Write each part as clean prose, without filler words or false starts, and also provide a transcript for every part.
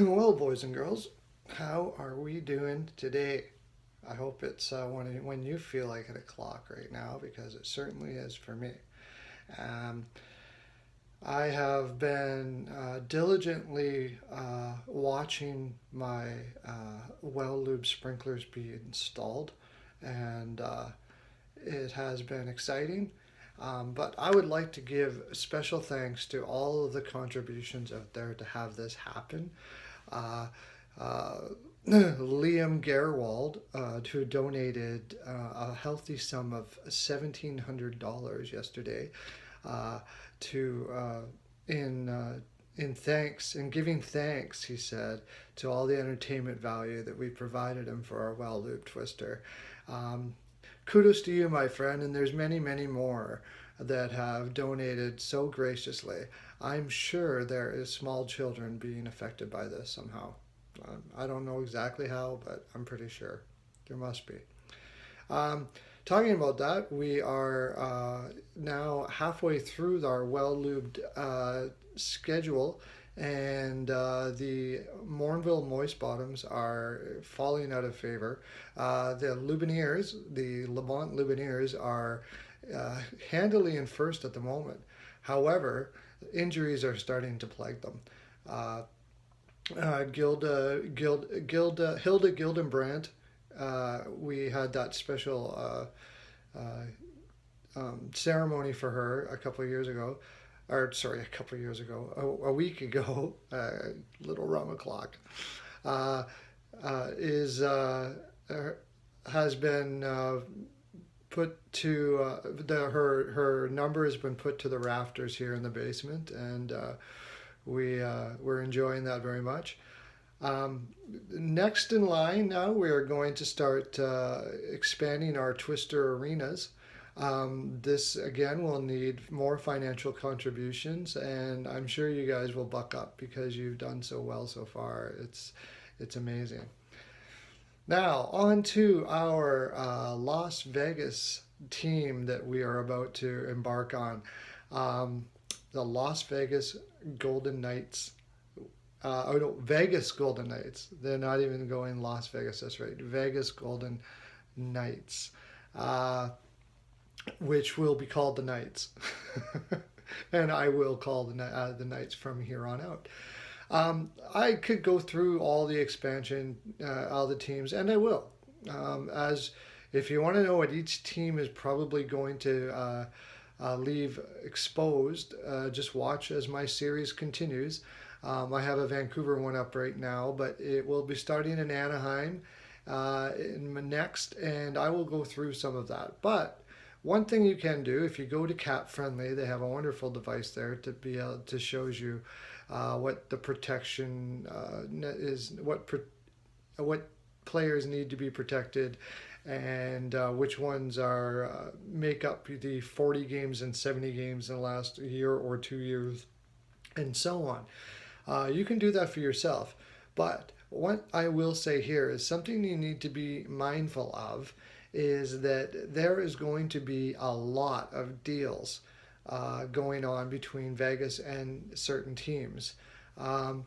Well, boys and girls, how are we doing today? I hope it's when you feel like at a clock right now, because it certainly is for me. Um, I have been diligently watching my well lube sprinklers be installed, and it has been exciting. But I would like to give special thanks to all of the contributions out there to have this happen. Uh, uh, Liam Gerwald, who donated a healthy sum of $1,700 yesterday uh, to in thanks, in giving thanks, he said, to all the entertainment value that we provided him for our well lube twister. Um, Kudos to you, my friend, and there's many, many more that have donated so graciously. I'm sure there is small children being affected by this somehow. I don't know exactly how, but I'm pretty sure there must be. Um, Talking about that, we are now halfway through our well lubed schedule, and the Mornville moist bottoms are falling out of favor. The Lamont Lubineers, are handily in first at the moment. However, injuries are starting to plague them. Uh, Hilda Gildenbrandt, we had that special ceremony for her a couple of years ago, or sorry, a couple of years ago, a week ago, little rum o'clock, uh, is has been put to her number has been put to the rafters here in the basement, and we're enjoying that very much. Um, Next in line now, we are going to start expanding our Twister arenas. This again will need more financial contributions, and I'm sure you guys will buck up because you've done so well so far. It's amazing. Now on to our Las Vegas team that we are about to embark on. Um, the Las Vegas Golden Knights. Oh no, Vegas Golden Knights. They're not even going Las Vegas. That's right, Vegas Golden Knights, uh, which will be called the Knights, and I will call the Knights from here on out. I could go through all the expansion, all the teams, and I will. As if you want to know what each team is probably going to leave exposed, just watch as my series continues. I have a Vancouver one up right now, but it will be starting in Anaheim next, and I will go through some of that. But one thing you can do, if you go to Cap Friendly, they have a wonderful device there to be able to shows you what the protection is, what players need to be protected, and which ones are make up the 40 games and 70 games in the last year or 2 years, and so on. You can do that for yourself. But what I will say here is something you need to be mindful of is that there is going to be a lot of deals going on between Vegas and certain teams. Um,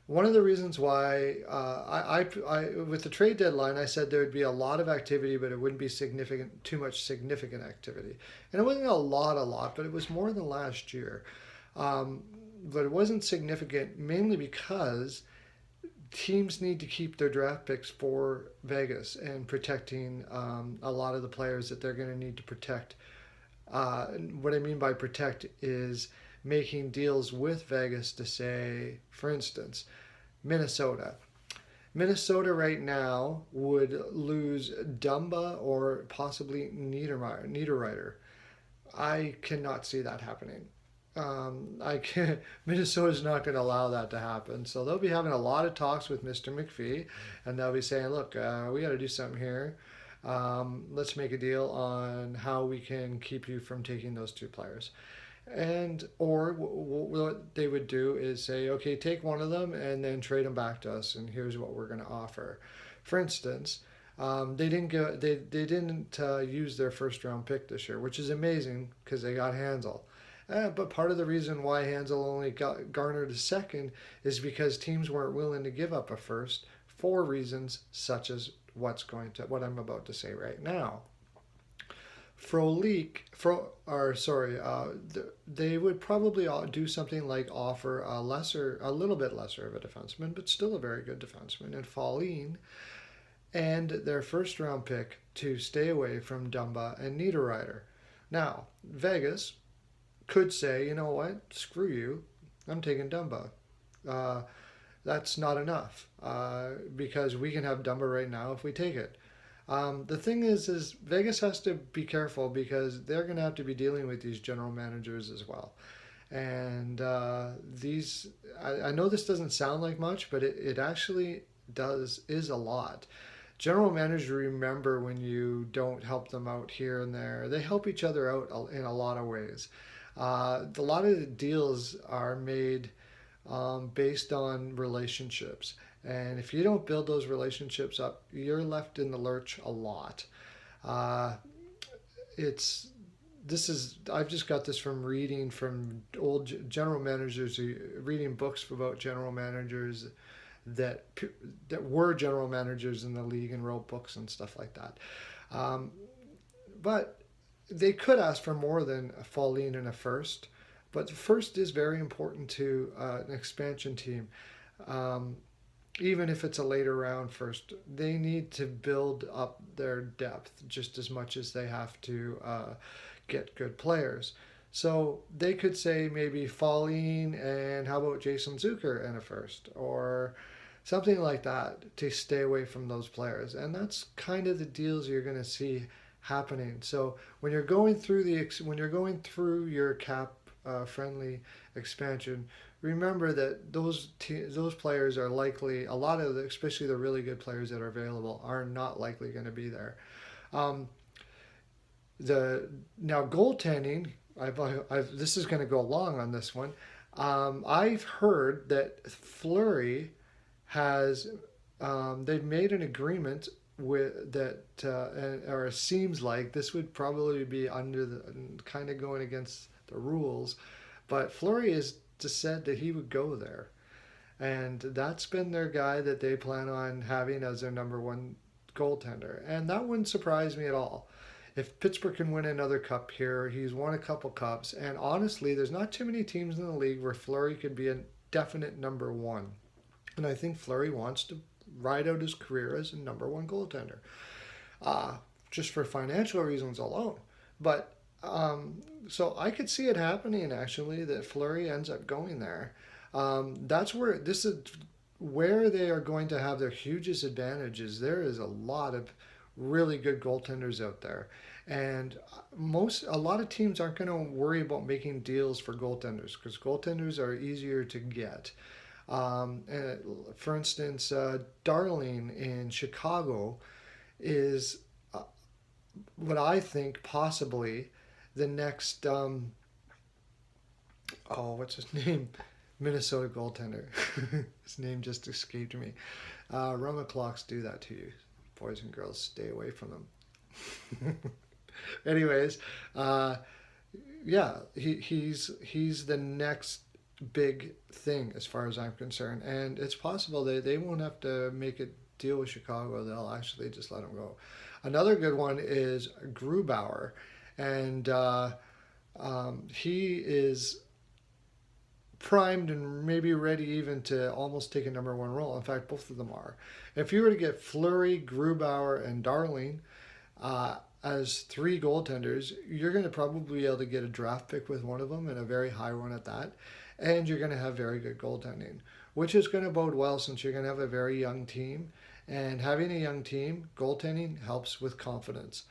One of the reasons why with the trade deadline, I said there would be a lot of activity, but it wouldn't be too much significant activity. And it wasn't a lot, but it was more than last year. Um, but it wasn't significant mainly because teams need to keep their draft picks for Vegas and protecting a lot of the players that they're going to need to protect. What I mean by protect is making deals with Vegas to say, for instance, Minnesota. Minnesota right now would lose Dumba or possibly Niederreiter. I cannot see that happening. I can Minnesota's not going to allow that to happen. So they'll be having a lot of talks with Mr. McPhee, and they'll be saying, "Look, we got to do something here. Let's make a deal on how we can keep you from taking those two players." And or what they would do is say, "Okay, take one of them and then trade them back to us, and here's what we're going to offer." For instance, they didn't use their first round pick this year, which is amazing because they got Hansel. But part of the reason why Hansel only garnered a second is because teams weren't willing to give up a first for reasons such as what I'm about to say right now. They would probably do something like offer a little bit lesser of a defenseman, but still a very good defenseman, and Pauline and their first round pick to stay away from Dumba and Niederreiter. Now, Vegas could say, you know what, screw you, I'm taking Dumba. Uh, that's not enough because we can have Dumba right now if we take it. The thing is Vegas has to be careful because they're going to have to be dealing with these general managers as well. And I know this doesn't sound like much, but it actually is a lot. General managers remember when you don't help them out here and there. They help each other out in a lot of ways. A lot of the deals are made based on relationships. And if you don't build those relationships up, you're left in the lurch a lot. Uh, it's I've just got this from reading from old general managers, reading books about general managers that were general managers in the league and wrote books and stuff like that. Um, but they could ask for more than a Pauline and a first. But the first is very important to an expansion team. Um, Even if it's a later round first, they need to build up their depth just as much as they have to get good players. So they could say maybe Pauline and how about Jason Zucker in a first or something like that to stay away from those players. And that's kind of the deals you're going to see happening. So when you're going through your cap friendly expansion, remember that those players are likely especially the really good players that are available are not likely going to be there. Um, the Now goaltending, this is going to go long on this one. I've heard that Fleury has they've made an agreement with that, or it seems like this would probably be under the kind of going against the rules, but Fleury has just said that he would go there, and that's been their guy that they plan on having as their number one goaltender, and that wouldn't surprise me at all. If Pittsburgh can win another cup here, he's won a couple cups, and honestly, there's not too many teams in the league where Fleury could be a definite number one, and I think Fleury wants to ride out his career as a number one goaltender, just for financial reasons alone. But so I could see it happening actually that Fleury ends up going there. This is where they are going to have their hugest advantages. There is a lot of really good goaltenders out there, and a lot of teams aren't going to worry about making deals for goaltenders because goaltenders are easier to get. For instance, Darling in Chicago is what I think possibly the next what's his name? Minnesota goaltender. His name just escaped me. Rum clocks do that to you. Boys and girls, stay away from them. Anyways, yeah, he's the next big thing as far as I'm concerned, and it's possible they won't have to make a deal with Chicago. They'll actually just let him go. Another good one is Grubauer, and he is primed and maybe ready even to almost take a number one role. In fact, both of them are. If you were to get Fleury, Grubauer, and Darling as three goaltenders, you're going to probably be able to get a draft pick with one of them and a very high one at that. And you're going to have very good goaltending, which is going to bode well since you're going to have a very young team. And having a young team, goaltending helps with confidence.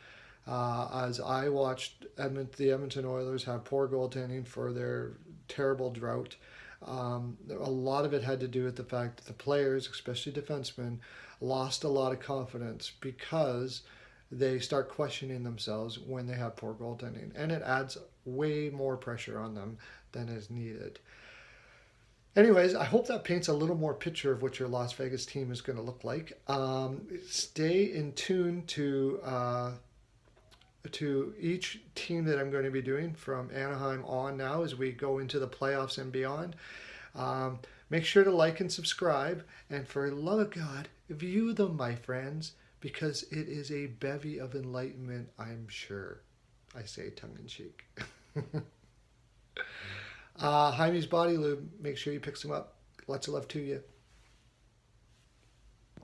As I watched the Edmonton Oilers have poor goaltending for their terrible drought, a lot of it had to do with the fact that the players, especially defensemen, lost a lot of confidence because they start questioning themselves when they have poor goaltending. And it adds way more pressure on them than is needed. Anyways, I hope that paints a little more picture of what your Las Vegas team is going to look like. Stay in tune to to each team that I'm going to be doing from Anaheim on now as we go into the playoffs and beyond. Make sure to like and subscribe. And for the love of God, view them, my friends, because it is a bevy of enlightenment, I'm sure. I say tongue in cheek. Jaime's Body Lube. Make sure you pick some up. Lots of love to you.